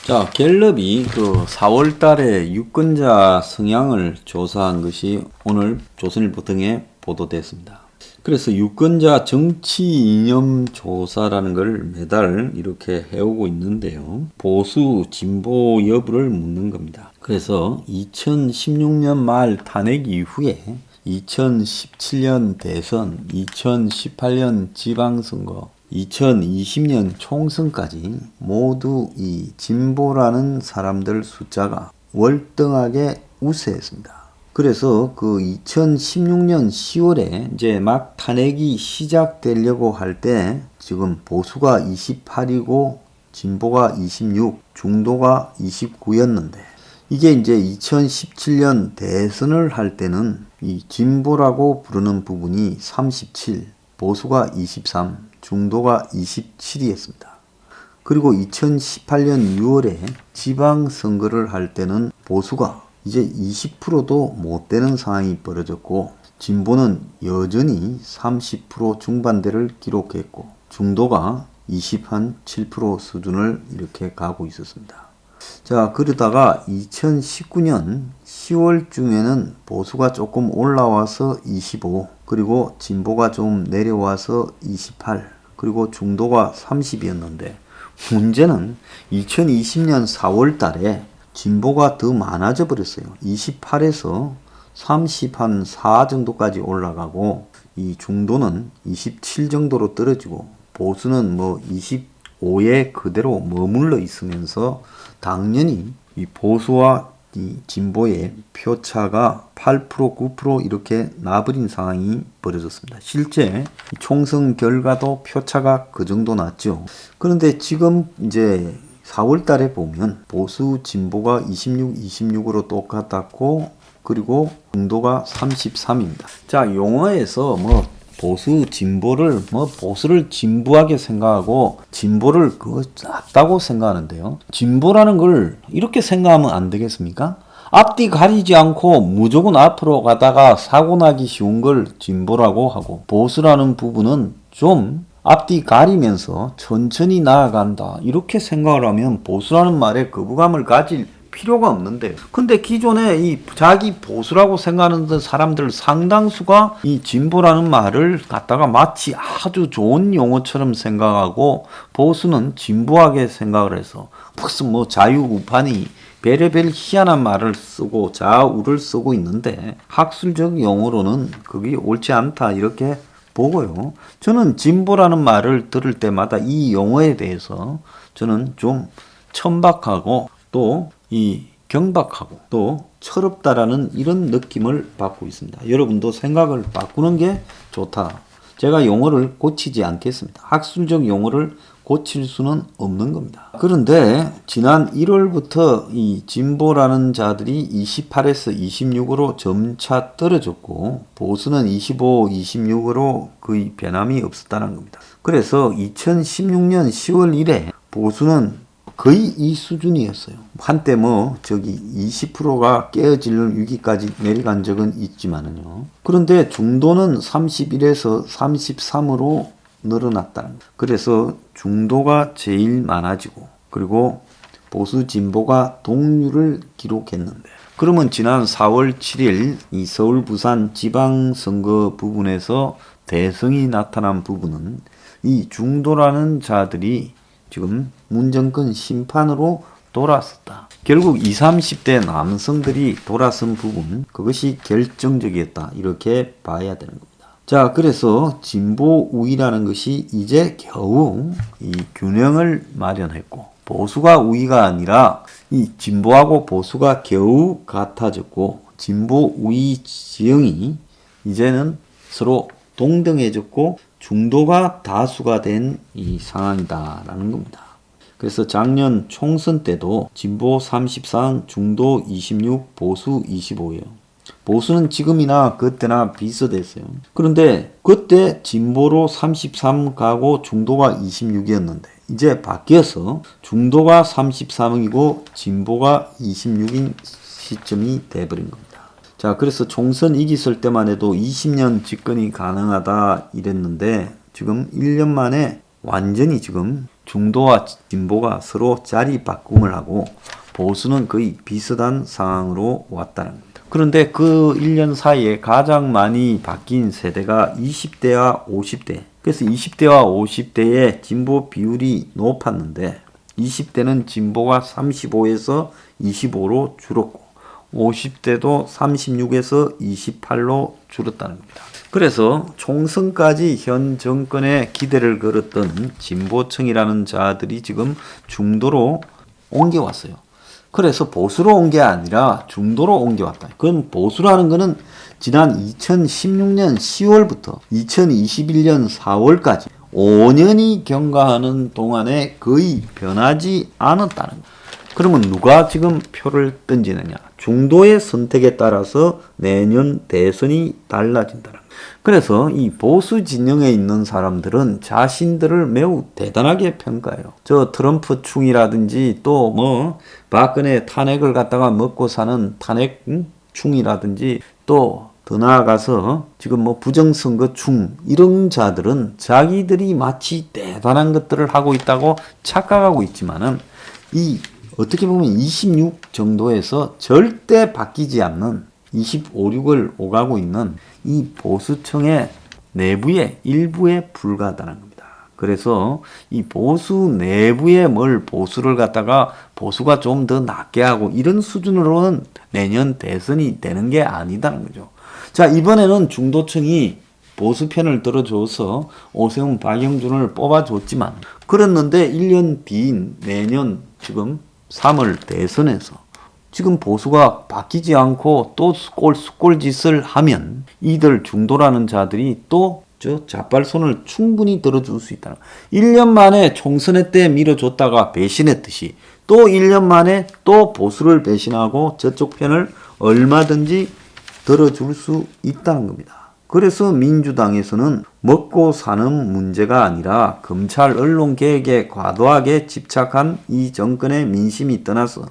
자, 갤럽이 4월 달에 유권자 성향을 조사한 것이 오늘 조선일보 등에 보도됐습니다. 그래서 유권자 정치 이념 조사라는 걸 매달 이렇게 해오고 있는데요. 보수, 진보 여부를 묻는 겁니다. 그래서 2016년 말 탄핵 이후에 2017년 대선, 2018년 지방선거, 2020년 총선까지 모두 이 진보라는 사람들 숫자가 월등하게 우세했습니다. 그래서 2016년 10월에 이제 막 탄핵이 시작되려고 할 때 지금 보수가 28이고 진보가 26, 중도가 29였는데 이게 이제 2017년 대선을 할 때는 이 진보라고 부르는 부분이 37, 보수가 23, 중도가 27이었습니다. 그리고 2018년 6월에 지방선거를 할 때는 보수가 이제 20%도 못 되는 상황이 벌어졌고 진보는 여전히 30% 중반대를 기록했고 중도가 27% 수준을 이렇게 가고 있었습니다. 자, 그러다가 2019년 10월 중에는 보수가 조금 올라와서 25, 그리고 진보가 좀 내려와서 28, 그리고 중도가 30이었는데 문제는 2020년 4월 달에 진보가 더 많아져 버렸어요. 28에서 34 정도까지 올라가고 이 중도는 27 정도로 떨어지고 보수는 25에 그대로 머물러 있으면서 당연히 이 보수와 이 진보의 표차가 8%, 9% 이렇게 나버린 상황이 벌어졌습니다. 실제 총선 결과도 표차가 그 정도 났죠. 그런데 지금 이제 4월 달에 보면 보수 진보가 26, 26으로 똑같았고 그리고 중도가 33입니다. 자, 용어에서 보수 진보를 보수를 진부하게 생각하고 진보를 작다고 생각하는데요. 진보라는 걸 이렇게 생각하면 안 되겠습니까? 앞뒤 가리지 않고 무조건 앞으로 가다가 사고 나기 쉬운 걸 진보라고 하고 보수라는 부분은 좀 앞뒤 가리면서 천천히 나아간다 이렇게 생각을 하면 보수라는 말에 거부감을 가질 필요가 없는데 근데 기존에 이 자기 보수라고 생각하는 사람들 상당수가 이 진보라는 말을 갖다가 마치 아주 좋은 용어처럼 생각하고 보수는 진보하게 생각을 해서 무슨 자유우판이 별의별 희한한 말을 쓰고 좌우를 쓰고 있는데 학술적 용어로는 그게 옳지 않다 이렇게 보고요. 저는 진보라는 말을 들을 때마다 이 용어에 대해서 저는 좀 천박하고 또 이 경박하고 또 철없다라는 이런 느낌을 받고 있습니다. 여러분도 생각을 바꾸는 게 좋다. 제가 용어를 고치지 않겠습니다. 학술적 용어를 고칠 수는 없는 겁니다. 그런데 지난 1월부터 이 진보라는 자들이 28에서 26으로 점차 떨어졌고 보수는 25, 26으로 거의 변함이 없었다는 겁니다. 그래서 2016년 10월 이래 보수는 거의 이 수준이었어요. 한때 20%가 깨어질 위기까지 내려간 적은 있지만은요. 그런데 중도는 31에서 33으로 늘어났다는 거예요. 그래서 중도가 제일 많아지고 그리고 보수 진보가 동률을 기록했는데 그러면 지난 4월 7일 이 서울 부산 지방선거 부분에서 대성이 나타난 부분은 이 중도라는 자들이 지금 문정권 심판으로 돌아섰다. 결국 20, 30대 남성들이 돌아선 부분 그것이 결정적이었다. 이렇게 봐야 되는 겁니다. 자, 그래서 진보 우위라는 것이 이제 겨우 이 균형을 마련했고 보수가 우위가 아니라 이 진보하고 보수가 겨우 같아졌고 진보 우위 지형이 이제는 서로 동등해졌고 중도가 다수가 된 이 상황이다라는 겁니다. 그래서 작년 총선 때도 진보 33, 중도 26, 보수 25예요. 보수는 지금이나 그때나 비슷했어요. 그런데 그때 진보로 33 가고 중도가 26이었는데 이제 바뀌어서 중도가 33이고 진보가 26인 시점이 돼버린 겁니다. 자, 그래서 총선 이겼을 때만 해도 20년 집권이 가능하다 이랬는데 지금 1년 만에 완전히 지금 중도와 진보가 서로 자리 바꿈을 하고 보수는 거의 비슷한 상황으로 왔다는 겁니다. 그런데 그 1년 사이에 가장 많이 바뀐 세대가 20대와 50대. 그래서 20대와 50대의 진보 비율이 높았는데 20대는 진보가 35에서 25로 줄었고 50대도 36에서 28로 줄었다는 겁니다. 그래서 총선까지 현 정권에 기대를 걸었던 진보층이라는 자들이 지금 중도로 옮겨왔어요. 그래서 보수로 온 게 아니라 중도로 옮겨왔다. 그건 보수라는 거는 지난 2016년 10월부터 2021년 4월까지 5년이 경과하는 동안에 거의 변하지 않았다는 거예요. 그러면 누가 지금 표를 던지느냐? 중도의 선택에 따라서 내년 대선이 달라진다는 거예요. 그래서 이 보수 진영에 있는 사람들은 자신들을 매우 대단하게 평가해요. 저 트럼프 충이라든지 또 뭐 박근혜 탄핵을 갖다가 먹고 사는 탄핵 충이라든지 또 더 나아가서 지금 뭐 부정선거 충 이런 자들은 자기들이 마치 대단한 것들을 하고 있다고 착각하고 있지만은 이 어떻게 보면 26 정도에서 절대 바뀌지 않는 25, 6을 오가고 있는 이 보수층의 내부의 일부에 불과하다는 겁니다. 그래서 이 보수 내부에 뭘 보수를 갖다가 보수가 좀 더 낫게 하고 이런 수준으로는 내년 대선이 되는 게 아니다는 거죠. 자, 이번에는 중도층이 보수 편을 들어줘서 오세훈, 박영준을 뽑아줬지만 그랬는데 1년 뒤인 내년 지금 3월 대선에서 지금 보수가 바뀌지 않고 또 숫골짓을 하면 이들 중도라는 자들이 또 저 자발손을 충분히 들어줄 수 있다는 1년 만에 총선회 때 밀어줬다가 배신했듯이 또 1년 만에 또 보수를 배신하고 저쪽 편을 얼마든지 들어줄 수 있다는 겁니다. 그래서 민주당에서는 먹고 사는 문제가 아니라 검찰 언론 개혁에 과도하게 집착한 이 정권의 민심이 떠나서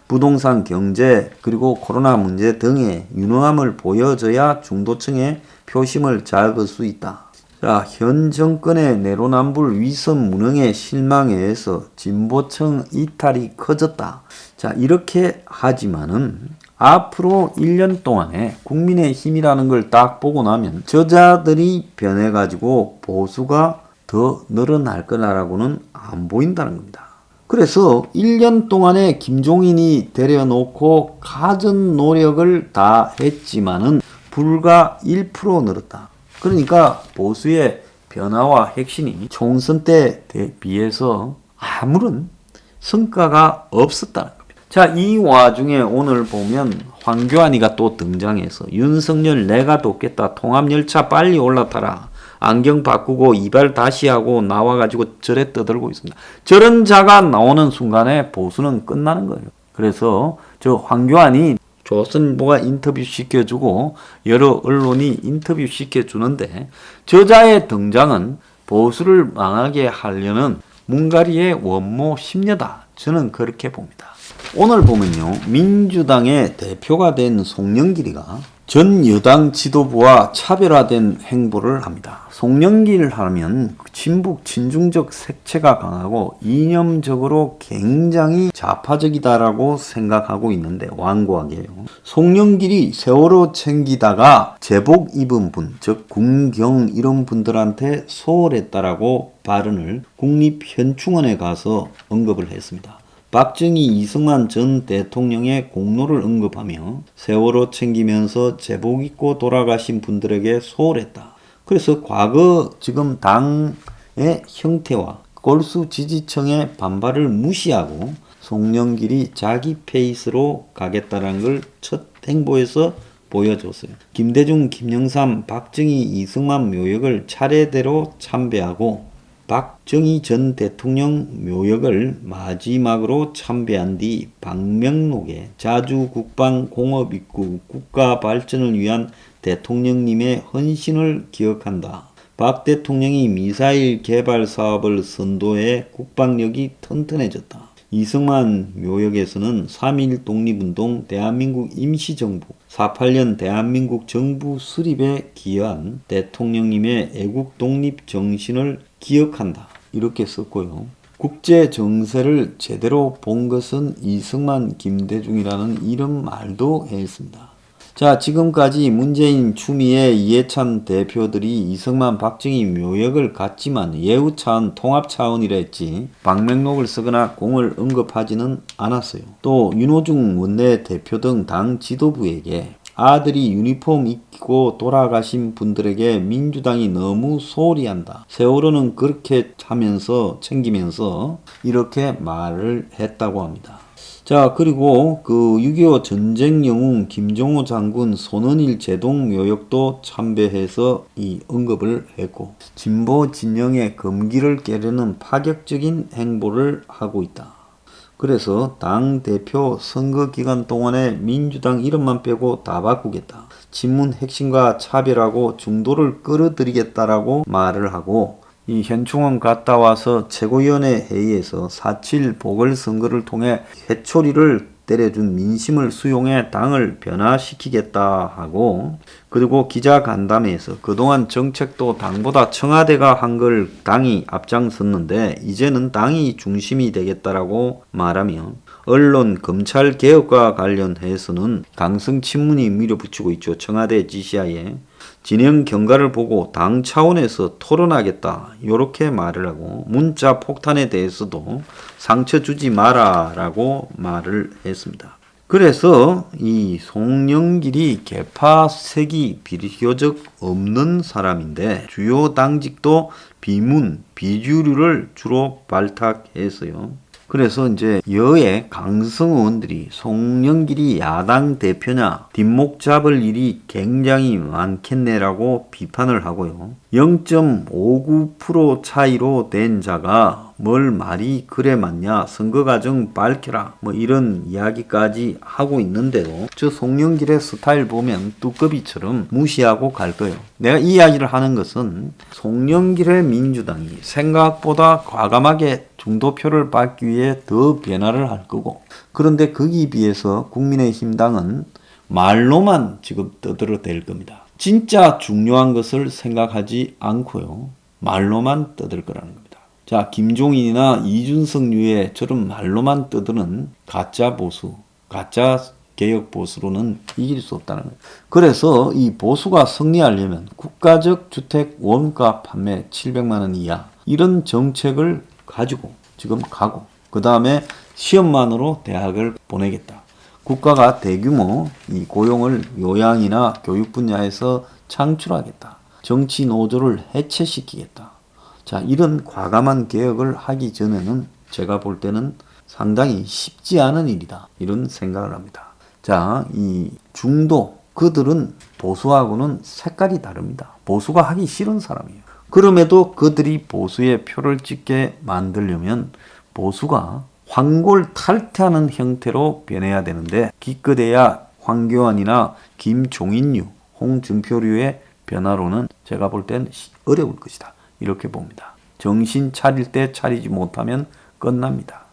부동산 경제 그리고 코로나 문제 등의 유능함을 보여줘야 중도층의 표심을 잡을 수 있다. 자, 현 정권의 내로남불 위선 무능에 실망해서 진보층 이탈이 커졌다. 자, 이렇게 하지만은 앞으로 1년 동안에 국민의 힘이라는 걸 딱 보고 나면 저자들이 변해가지고 보수가 더 늘어날 거라고는 안 보인다는 겁니다. 그래서 1년 동안에 김종인이 데려놓고 가진 노력을 다 했지만은 불과 1% 늘었다. 그러니까 보수의 변화와 혁신이 총선 때에 비해서 아무런 성과가 없었다는 겁니다. 자, 이 와중에 오늘 보면 황교안이가 또 등장해서 윤석열 내가 돕겠다. 통합열차 빨리 올라타라. 안경 바꾸고 이발 다시 하고 나와가지고 절에 떠들고 있습니다. 저런 자가 나오는 순간에 보수는 끝나는 거예요. 그래서 저 황교안이 조선일보가 인터뷰 시켜주고 여러 언론이 인터뷰 시켜주는데 저자의 등장은 보수를 망하게 하려는 문가리의 원모 심려다. 저는 그렇게 봅니다. 오늘 보면요. 민주당의 대표가 된 송영길이가 전 여당 지도부와 차별화된 행보를 합니다. 송영길 하면 친북 친중적 색채가 강하고 이념적으로 굉장히 좌파적이다라고 생각하고 있는데 완고하게요. 송영길이 세월호 챙기다가 제복 입은 분, 즉 군경 이런 분들한테 소홀했다라고 발언을 국립현충원에 가서 언급을 했습니다. 박정희, 이승만 전 대통령의 공로를 언급하며 세월호 챙기면서 제복 입고 돌아가신 분들에게 소홀했다. 그래서 과거 지금 당의 형태와 골수 지지층의 반발을 무시하고 송영길이 자기 페이스로 가겠다는 걸 첫 행보에서 보여줬어요. 김대중, 김영삼, 박정희, 이승만 묘역을 차례대로 참배하고 박정희 전 대통령 묘역을 마지막으로 참배한 뒤 방명록에 자주 국방 공업 입구 국가 발전을 위한 대통령님의 헌신을 기억한다. 박 대통령이 미사일 개발 사업을 선도해 국방력이 튼튼해졌다. 이승만 묘역에서는 3.1 독립운동, 대한민국 임시정부, 4.8년 대한민국 정부 수립에 기여한 대통령님의 애국 독립 정신을 기억한다. 이렇게 썼고요. 국제 정세를 제대로 본 것은 이승만, 김대중이라는 이런 말도 했습니다. 자, 지금까지 문재인, 추미애, 이해찬 대표들이 이승만, 박정희 묘역을 갖지만 예우 차원, 통합 차원이라 했지 방명록을 쓰거나 공을 언급하지는 않았어요. 또 윤호중 원내대표 등 당 지도부에게 아들이 유니폼 입고 돌아가신 분들에게 민주당이 너무 소홀히 한다. 세월호는 그렇게 하면서 챙기면서 이렇게 말을 했다고 합니다. 자, 그리고 그 6.25 전쟁 영웅 김종호 장군 손원일 제동 묘역도 참배해서 이 언급을 했고, 진보 진영의 금기를 깨려는 파격적인 행보를 하고 있다. 그래서 당대표 선거 기간 동안에 민주당 이름만 빼고 다 바꾸겠다. 친문 핵심과 차별하고 중도를 끌어들이겠다라고 말을 하고, 이 현충원 갔다 와서 최고위원회 회의에서 4.7 보궐선거를 통해 회초리를 때려준 민심을 수용해 당을 변화시키겠다 하고, 그리고 기자간담회에서 그동안 정책도 당보다 청와대가 한 걸 당이 앞장섰는데 이제는 당이 중심이 되겠다라고 말하며, 언론, 검찰 개혁과 관련해서는 강성 친문이 밀어붙이고 있죠. 청와대 지시하에. 진영 경과를 보고 당 차원에서 토론하겠다 이렇게 말을 하고, 문자 폭탄에 대해서도 상처 주지 마라라고 말을 했습니다. 그래서 이 송영길이 계파색이 비교적 없는 사람인데 주요 당직도 비문, 비주류를 주로 발탁했어요. 그래서 이제 여의 강성 의원들이 송영길이 야당 대표냐 뒷목 잡을 일이 굉장히 많겠네라고 비판을 하고요. 0.59% 차이로 된 자가 뭘 말이 그래 맞냐, 선거 과정 밝혀라, 뭐 이런 이야기까지 하고 있는데도 저 송영길의 스타일 보면 뚜꺼비처럼 무시하고 갈 거예요. 내가 이 이야기를 하는 것은 송영길의 민주당이 생각보다 과감하게 중도표를 받기 위해 더 변화를 할 거고, 그런데 거기에 비해서 국민의힘당은 말로만 지금 떠들어댈 겁니다. 진짜 중요한 것을 생각하지 않고요, 말로만 떠들 거라는 겁니다. 자, 김종인이나 이준석류의 저런 말로만 떠드는 가짜 보수, 가짜 개혁 보수로는 이길 수 없다는 거예요. 그래서 이 보수가 승리하려면 국가적 주택 원가 판매 700만 원 이하 이런 정책을 가지고 지금 가고, 그 다음에 시험만으로 대학을 보내겠다. 국가가 대규모 이 고용을 요양이나 교육 분야에서 창출하겠다. 정치 노조를 해체시키겠다. 자, 이런 과감한 개혁을 하기 전에는 제가 볼 때는 상당히 쉽지 않은 일이다, 이런 생각을 합니다. 자, 이 중도, 그들은 보수하고는 색깔이 다릅니다. 보수가 하기 싫은 사람이에요. 그럼에도 그들이 보수의 표를 찍게 만들려면 보수가 황골 탈퇴하는 형태로 변해야 되는데, 기껏해야 황교안이나 김종인류, 홍준표류의 변화로는 제가 볼 땐 어려울 것이다, 이렇게 봅니다. 정신 차릴 때 차리지 못하면 끝납니다.